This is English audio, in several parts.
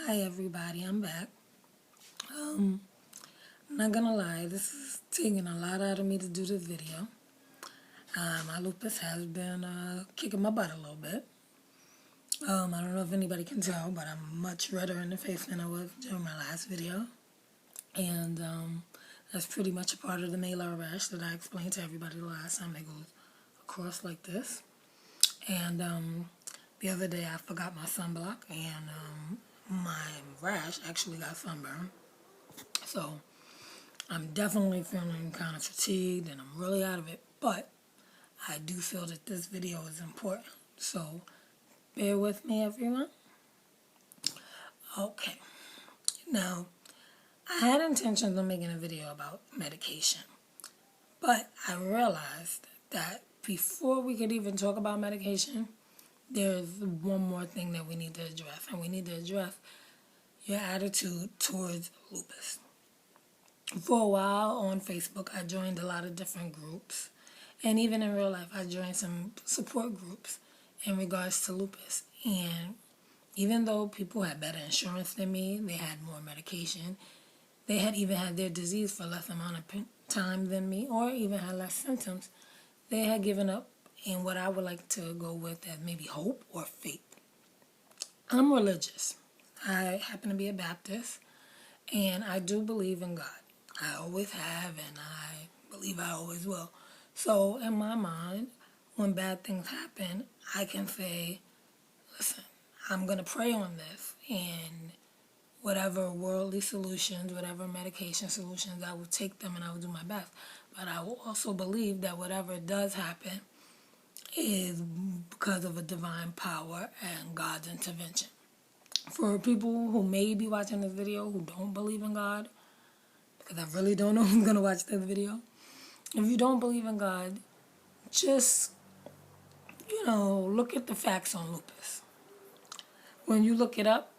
Hi everybody, I'm back. I'm not gonna lie, this is taking a lot out of me to do this video. My lupus has been kicking my butt a little bit. I don't know if anybody can tell, but I'm much redder in the face than I was during my last video. And that's pretty much a part of the malar rash that I explained to everybody the last time. It goes across like this. And the other day I forgot my sunblock and my rash actually got sunburned. So I'm definitely feeling kind of fatigued and I'm really out of it, but I do feel that this video is important. So bear with me, everyone. Okay. Now, I had intentions of making a video about medication, but I realized that before we could even talk about medication, there's one more thing that we need to address, and we need to address your attitude towards lupus. For a while on Facebook, I joined a lot of different groups. And even in real life, I joined some support groups in regards to lupus. And even though people had better insurance than me, they had more medication, they had even had their disease for less amount of time than me, or even had less symptoms, they had given up in what I would like to go with as maybe hope or faith. I'm religious. I happen to be a Baptist, and I do believe in God. I always have, and I believe I always will. So in my mind, when bad things happen, I can say, listen, I'm going to pray on this, and whatever worldly solutions, whatever medication solutions, I will take them and I will do my best. But I will also believe that whatever does happen is because of a divine power and God's intervention. For people who may be watching this video who don't believe in God, because I really don't know who's going to watch this video. If you don't believe in God, just, look at the facts on lupus. When you look it up,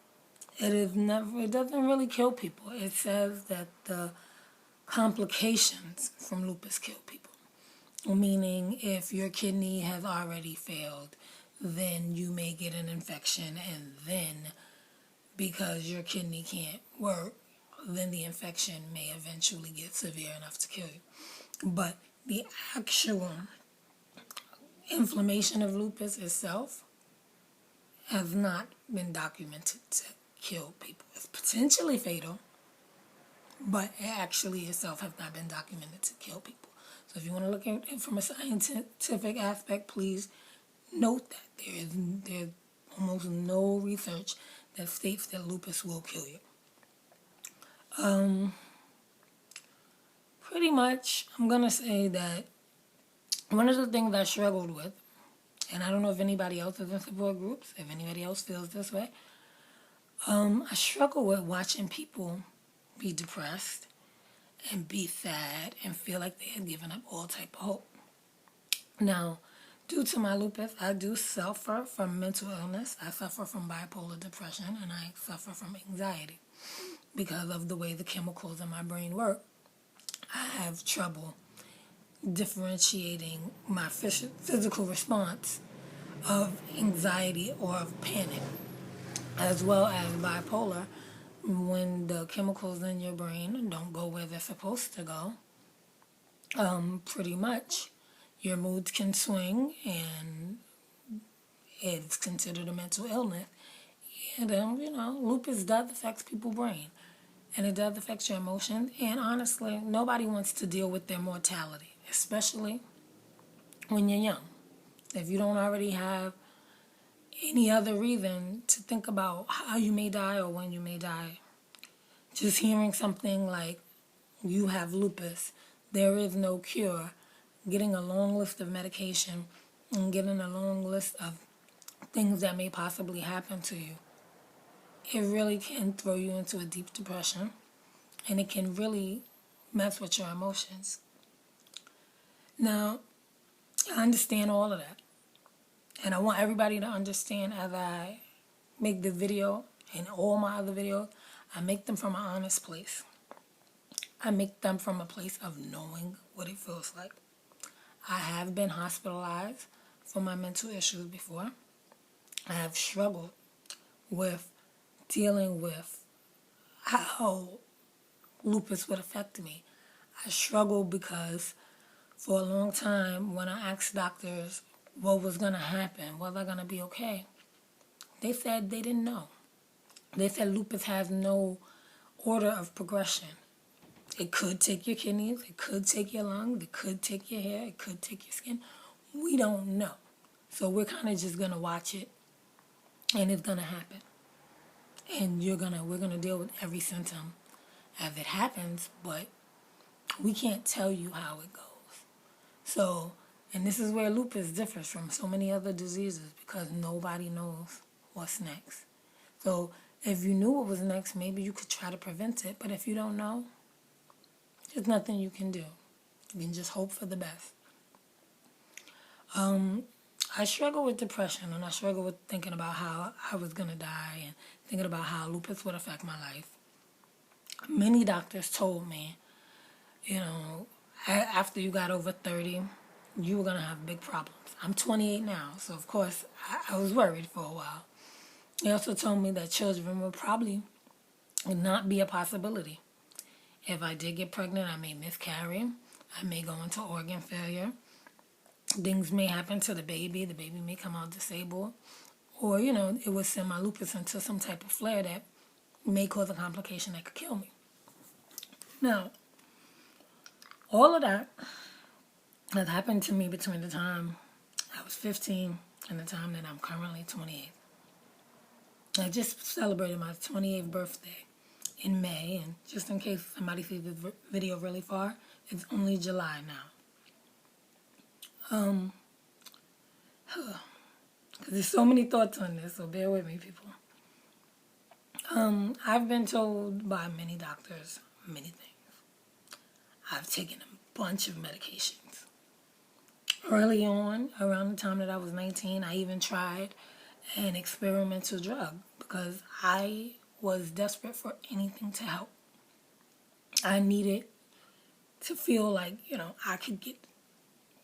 it doesn't really kill people. It says that the complications from lupus kill people. Meaning if your kidney has already failed, then you may get an infection, and then because your kidney can't work, then the infection may eventually get severe enough to kill you. But the actual inflammation of lupus itself has not been documented to kill people. It's potentially fatal, but it actually itself has not been documented to kill people. So if you want to look at it from a scientific aspect, please note that there's almost no research that states that lupus will kill you. Pretty much, I'm going to say that one of the things I struggled with, and I don't know if anybody else is in support groups, if anybody else feels this way, I struggle with watching people be depressed and be sad and feel like they had given up all type of hope. Now, due to my lupus, I do suffer from mental illness. I suffer from bipolar depression, and I suffer from anxiety. Because of the way the chemicals in my brain work, I have trouble differentiating my physical response of anxiety or of panic, as well as bipolar. When the chemicals in your brain don't go where they're supposed to go, pretty much your moods can swing, and it's considered a mental illness. And lupus does affect people's brain, and it does affect your emotions. And honestly, nobody wants to deal with their mortality, especially when you're young. If you don't already have any other reason to think about how you may die or when you may die, just hearing something like you have lupus, there is no cure, getting a long list of medication and getting a long list of things that may possibly happen to you, it really can throw you into a deep depression, and it can really mess with your emotions. Now, I understand all of that, and I want everybody to understand as I make this video and all my other videos, I make them from an honest place. I make them from a place of knowing what it feels like. I have been hospitalized for my mental issues before. I have struggled with dealing with how lupus would affect me. I struggled because for a long time when I asked doctors what was going to happen, was I going to be okay, they said they didn't know. They said lupus has no order of progression. It could take your kidneys, it could take your lungs, it could take your hair, it could take your skin. We don't know. So we're kind of just going to watch it, and it's going to happen. And we're going to deal with every symptom as it happens, but we can't tell you how it goes. So, and this is where lupus differs from so many other diseases, because nobody knows what's next. So if you knew what was next, maybe you could try to prevent it. But if you don't know, there's nothing you can do. You can just hope for the best. I struggle with depression, and I struggle with thinking about how I was going to die and thinking about how lupus would affect my life. Many doctors told me, after you got over 30, you were going to have big problems. I'm 28 now, so of course I was worried for a while. They also told me that children would probably not be a possibility. If I did get pregnant, I may miscarry. I may go into organ failure. Things may happen to the baby. The baby may come out disabled. Or, it would send my lupus into some type of flare that may cause a complication that could kill me. Now, all of that has happened to me between the time I was 15 and the time that I'm currently 28. I just celebrated my 28th birthday in May, and just in case somebody sees this video really far, it's only July now. Because there's so many thoughts on this, so bear with me, people. I've been told by many doctors many things. I've taken a bunch of medications. Early on, around the time that I was 19, I even tried an experimental drug because I was desperate for anything to help. I needed to feel like, I could get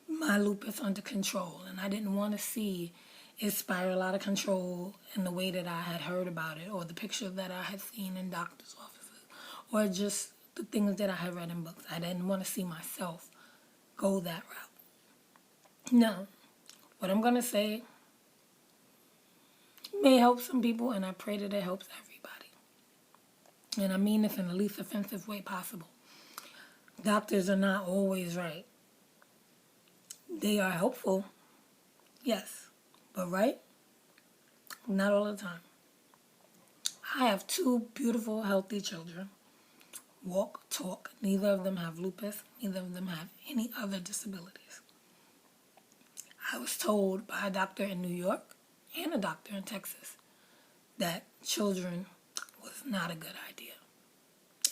my lupus under control, and I didn't want to see it spiral out of control in the way that I had heard about it, or the pictures that I had seen in doctor's offices, or just the things that I had read in books. I didn't want to see myself go that route. Now, what I'm going to say may help some people, and I pray that it helps everybody. And I mean this in the least offensive way possible. Doctors are not always right. They are helpful, yes, but right? Not all the time. I have 2 beautiful, healthy children. Walk, talk. Neither of them have lupus. Neither of them have any other disabilities. I was told by a doctor in New York and a doctor in Texas that children was not a good idea.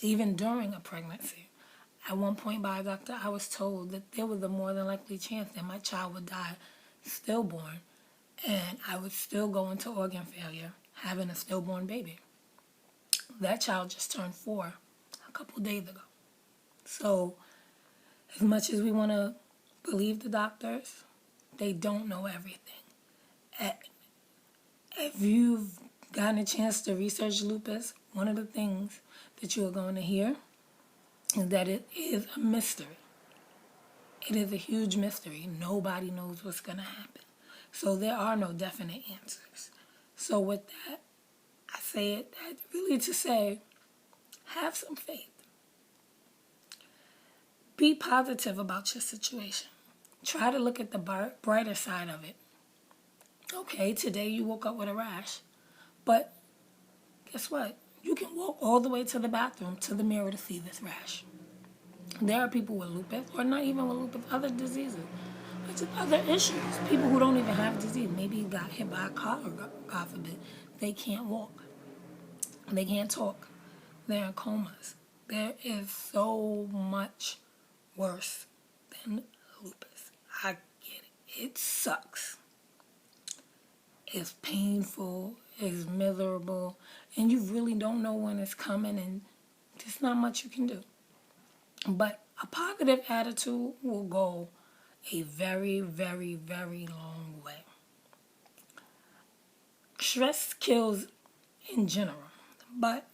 Even during a pregnancy. At one point by a doctor, I was told that there was a more than likely chance that my child would die stillborn, and I would still go into organ failure having a stillborn baby. That child just turned 4 a couple days ago. So, as much as we want to believe the doctors, they don't know everything. If you've gotten a chance to research lupus, one of the things that you are going to hear is that it is a mystery. It is a huge mystery. Nobody knows what's going to happen. So there are no definite answers. So with that, I say it really to say, have some faith. Be positive about your situation. Try to look at the brighter side of it. Okay, today you woke up with a rash, but guess what? You can walk all the way to the bathroom, to the mirror to see this rash. There are people with lupus, or not even with lupus, other diseases, or just other issues. People who don't even have disease. Maybe you got hit by a car, or God forbid, they can't walk. They can't talk. They're in comas. There is so much worse than lupus. I get it. It sucks. It's painful. It's miserable. And you really don't know when it's coming, and there's not much you can do. But a positive attitude will go a very, very, very long way. Stress kills in general. But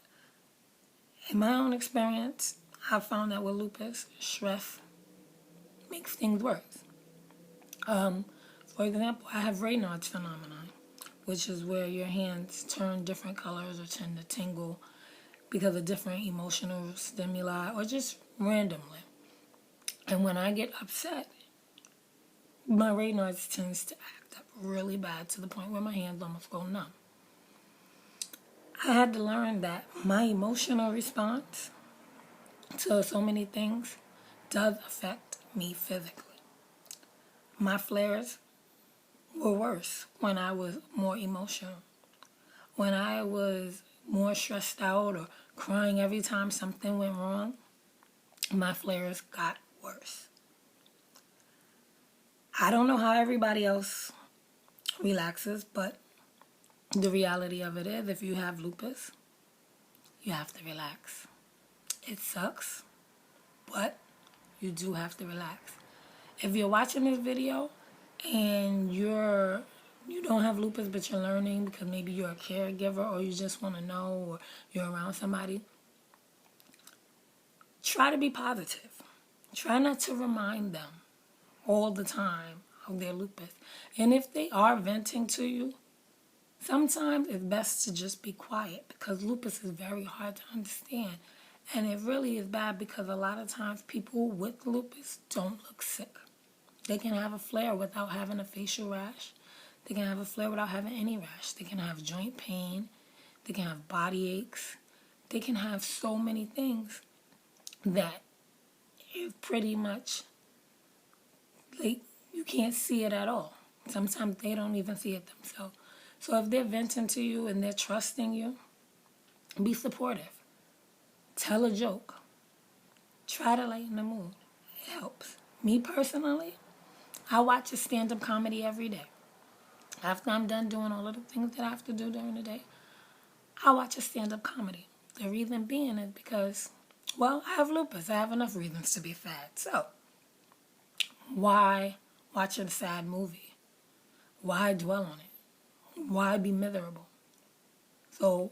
in my own experience, I found that with lupus, stress makes things worse. For example, I have Raynaud's phenomenon, which is where your hands turn different colors or tend to tingle because of different emotional stimuli or just randomly. And when I get upset, my Raynaud's tends to act up really bad to the point where my hands almost go numb. I had to learn that my emotional response to so many things does affect me physically. My flares were worse when I was more emotional. When I was more stressed out or crying every time something went wrong, my flares got worse. I don't know how everybody else relaxes, but the reality of it is if you have lupus, you have to relax. It sucks, but you do have to relax. If you're watching this video and you don't have lupus but you're learning because maybe you're a caregiver or you just want to know or you're around somebody, try to be positive. Try not to remind them all the time of their lupus. And if they are venting to you, sometimes it's best to just be quiet because lupus is very hard to understand. And it really is bad because a lot of times people with lupus don't look sick. They can have a flare without having a facial rash. They can have a flare without having any rash. They can have joint pain. They can have body aches. They can have so many things that is pretty much like you can't see it at all. Sometimes they don't even see it themselves. So if they're venting to you and they're trusting you, be supportive. Tell a joke. Try to lighten the mood. It helps. Me personally, I watch a stand-up comedy every day. After I'm done doing all of the things that I have to do during the day, I watch a stand-up comedy. The reason being is because, well, I have lupus. I have enough reasons to be sad. So, why watch a sad movie? Why dwell on it? Why be miserable? So,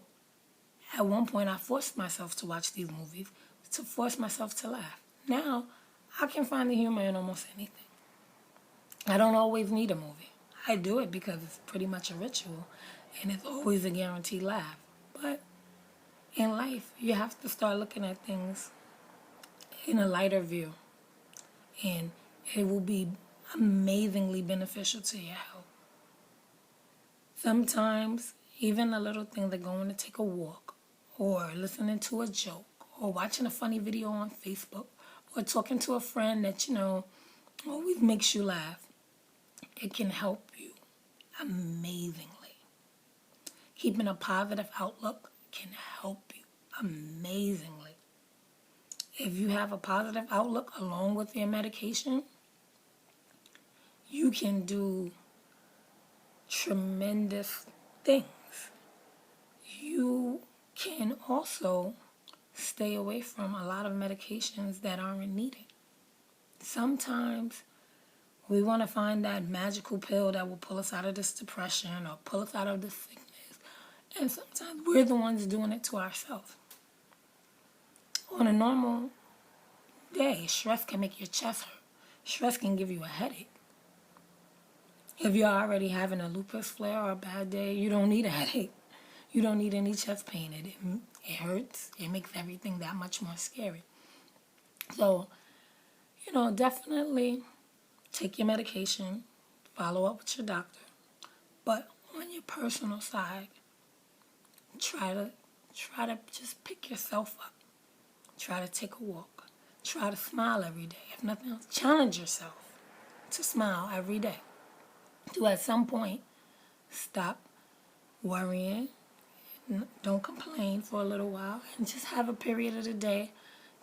at one point, I forced myself to watch these movies to force myself to laugh. Now, I can find the humor in almost anything. I don't always need a movie. I do it because it's pretty much a ritual, and it's always a guaranteed laugh. But in life, you have to start looking at things in a lighter view, and it will be amazingly beneficial to your health. Sometimes, even a little thing like going to take a walk, or listening to a joke, or watching a funny video on Facebook, or talking to a friend that, always makes you laugh, it can help you amazingly. Keeping a positive outlook can help you amazingly. If you have a positive outlook along with your medication, you can do tremendous things. You can also stay away from a lot of medications that aren't needed. Sometimes we want to find that magical pill that will pull us out of this depression or pull us out of this sickness. And sometimes we're the ones doing it to ourselves. On a normal day, stress can make your chest hurt. Stress can give you a headache. If you're already having a lupus flare or a bad day, you don't need a headache. You don't need any chest pain. It hurts. It makes everything that much more scary. So, definitely take your medication, follow up with your doctor. But on your personal side, try to just pick yourself up. Try to take a walk. Try to smile every day. If nothing else, challenge yourself to smile every day. To at some point, stop worrying. Don't complain for a little while. And just have a period of the day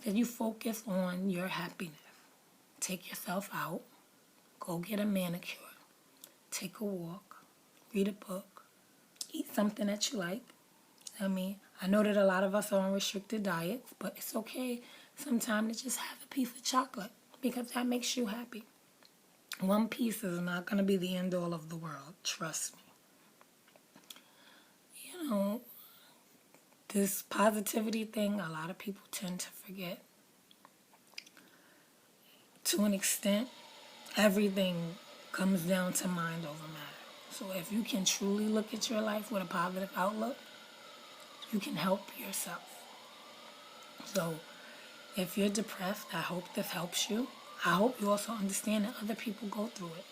that you focus on your happiness. Take yourself out. Go get a manicure. Take a walk. Read a book. Eat something that you like. I know that a lot of us are on restricted diets, but it's okay sometimes to just have a piece of chocolate because that makes you happy. One piece is not going to be the end all of the world, trust me. this positivity thing, a lot of people tend to forget. To an extent, everything comes down to mind over matter. So if you can truly look at your life with a positive outlook, you can help yourself. So if you're depressed, I hope this helps you. I hope you also understand that other people go through it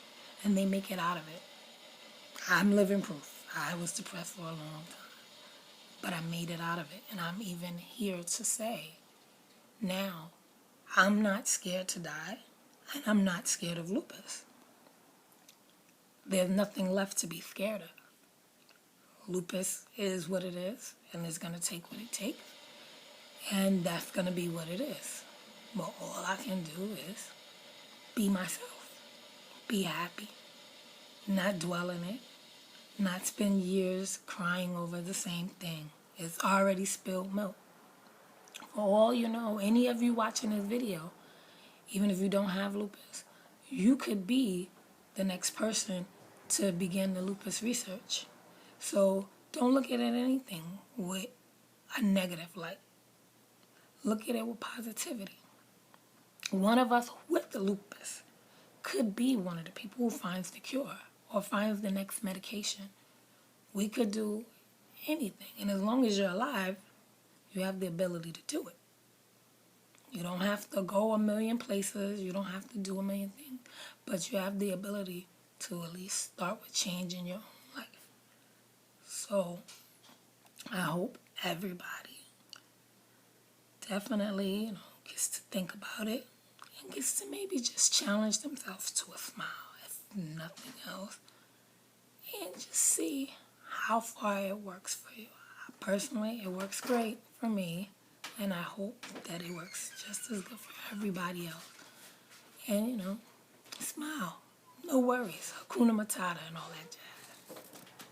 and they make it out of it. I'm living proof. I was depressed for a long time, but I made it out of it. And I'm even here to say now, I'm not scared to die, and I'm not scared of lupus. There's nothing left to be scared of. Lupus is what it is, and it's going to take what it takes, and that's going to be what it is. But all I can do is be myself, be happy, not dwell in it, not spend years crying over the same thing. It's already spilled milk. For all you know, any of you watching this video, even if you don't have lupus, you could be the next person to begin the lupus research. So don't look at anything with a negative light. Look at it with positivity. One of us with the lupus could be one of the people who finds the cure or finds the next medication. We could do anything. And as long as you're alive, you have the ability to do it. You don't have to go a million places. You don't have to do a million things. But you have the ability to at least start with change in your own life. So I hope everybody definitely, gets to think about it and gets to maybe just challenge themselves to a smile, if nothing else, and just see how far it works for you. Personally, it works great for me, and I hope that it works just as good for everybody else. And, smile. No worries. Hakuna Matata and all that jazz.